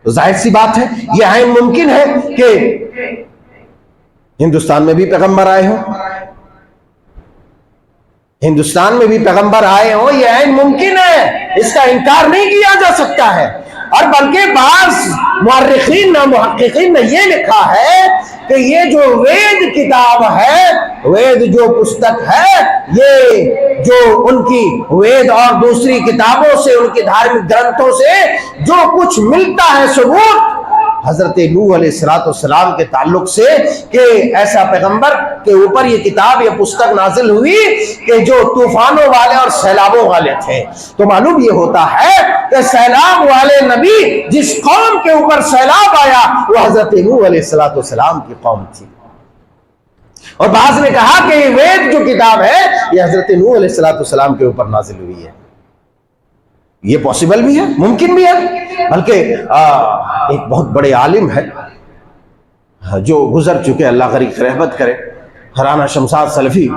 تو ظاہر سی بات ہے یہ عین ممکن ہے کہ ہندوستان میں بھی پیغمبر آئے ہوں، ہندوستان میں بھی پیغمبر آئے ہوں، یہ عین ممکن ہے، اس کا انکار نہیں کیا جا سکتا ہے۔ اور بلکہ بعض مورخین محققین نے یہ لکھا ہے کہ یہ جو وید کتاب ہے، وید جو پستک ہے، یہ جو ان کی وید اور دوسری کتابوں سے، ان کی دھارمک گرنتھوں سے جو کچھ ملتا ہے ثبوت حضرت نوح علیہ السلام کے تعلق سے کہ ایسا پیغمبر کے اوپر یہ کتاب، یہ پستک نازل ہوئی کہ جو طوفانوں والے اور سیلابوں والے تھے، تو معلوم یہ ہوتا ہے کہ سیلاب والے نبی جس قوم کے اوپر سیلاب آیا وہ حضرت نوح علیہ السلام کی قوم تھی۔ اور بعض نے کہا کہ یہ وید جو کتاب ہے یہ حضرت نوح علیہ السلام کے اوپر نازل ہوئی ہے۔ یہ پاسبل بھی ہے، ممکن بھی ہے، بلکہ ایک بہت بڑے عالم ہے جو گزر چکے، اللہ غریق رحمت کرے، ہرانہ شمساد سلفی،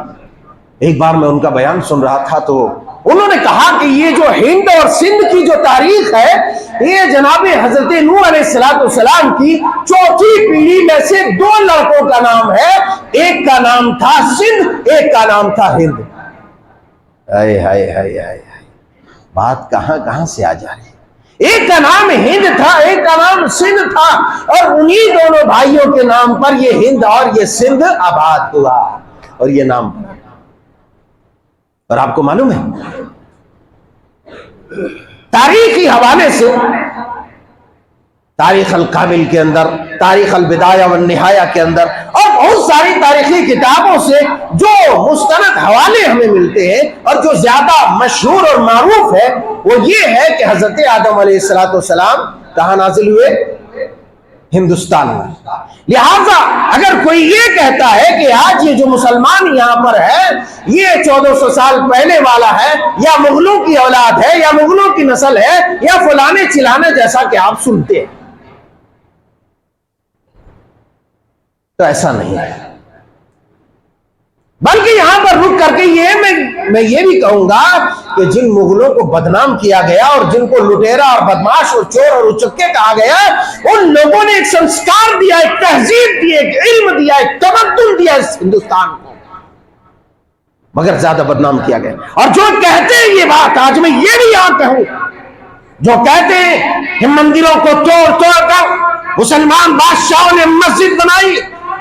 ایک بار میں ان کا بیان سن رہا تھا تو انہوں نے کہا کہ یہ جو ہند اور سندھ کی جو تاریخ ہے یہ جناب حضرت نوح علیہ السلام کی چوتھی پیڑھی میں سے 2 لڑکوں کا نام ہے، ایک کا نام تھا سندھ، ایک کا نام تھا ہند۔ ہائے ہائے ہائے ہائے، بات کہاں کہاں سے آ جا رہی ہے۔ ایک کا نام ہند تھا، ایک کا نام سندھ تھا، اور انہی دونوں بھائیوں کے نام پر یہ ہند اور یہ سندھ آباد ہوا اور یہ نام پڑا۔ اور آپ کو معلوم ہے تاریخی حوالے سے تاریخ الکامل کے اندر، تاریخ البدایہ والنہایہ کے اندر اور بہت ساری تاریخی کتابوں سے جو مستند حوالے ہمیں ملتے ہیں اور جو زیادہ مشہور اور معروف ہے وہ یہ ہے کہ حضرت آدم علیہ السلام کہاں نازل ہوئے؟ ہندوستان میں۔ لہذا اگر کوئی یہ کہتا ہے کہ آج یہ جو مسلمان یہاں پر ہے یہ 1400 سال پہلے والا ہے، یا مغلوں کی اولاد ہے، یا مغلوں کی نسل ہے، یا فلانے چلانے جیسا کہ آپ سنتے ہیں، تو ایسا نہیں ہے۔ بلکہ یہاں پر رک کر کے میں یہ بھی کہوں گا کہ جن مغلوں کو بدنام کیا گیا اور جن کو لٹیرا اور بدماش اور چور اور اچکے کہا گیا، ان لوگوں نے ایک سنسکار دیا، ایک تہذیب دی، ایک علم دیا، ایک تمدن دیا اس ہندوستان کو، مگر زیادہ بدنام کیا گیا۔ اور جو کہتے ہیں یہ بات، آج میں یہ بھی یہاں کہوں، جو کہتے ہیں کہ مندروں کو توڑ کر مسلمان بادشاہوں نے مسجد بنائی،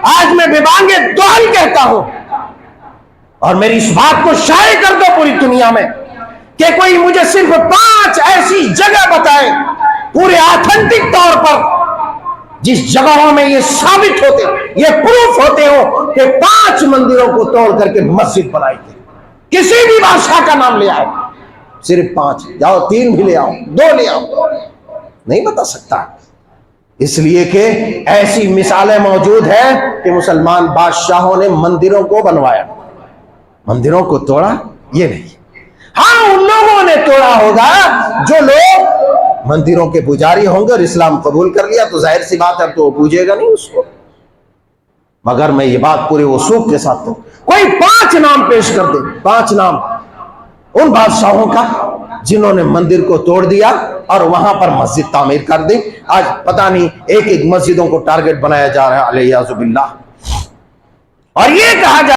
آج میں ببانگِ دوہل کہتا ہوں اور میری اس بات کو شائع کر دو پوری دنیا میں کہ کوئی مجھے صرف 5 ایسی جگہ بتائے پورے آتھنٹک طور پر جس جگہوں میں یہ ثابت ہوتے، یہ پروف ہوتے ہو کہ 5 مندروں کو توڑ کر کے مسجد بنائی گئی۔ کسی بھی بادشاہ کا نام لے آؤ، صرف 5، جاؤ 3 بھی لے آؤ، 2 لے آؤ، نہیں بتا سکتا، اس لیے کہ ایسی مثالیں موجود ہیں کہ مسلمان بادشاہوں نے مندروں کو بنوایا، مندروں کو توڑا یہ نہیں۔ ہاں ان لوگوں نے توڑا ہوگا جو لوگ مندروں کے پجاری ہوں گے اور اسلام قبول کر لیا، تو ظاہر سی بات ہے تو وہ پوجے گا نہیں اس کو۔ مگر میں یہ بات پورے وثوق کے ساتھ ہوں، کوئی 5 نام پیش کر دے، 5 نام ان بادشاہوں کا جنہوں نے مندر کو توڑ دیا اور وہاں پر مسجد تعمیر کر دی۔ آج پتہ نہیں ایک مسجدوں کو ٹارگٹ بنایا جا رہا ہے علیہ باللہ، اور یہ کہا جا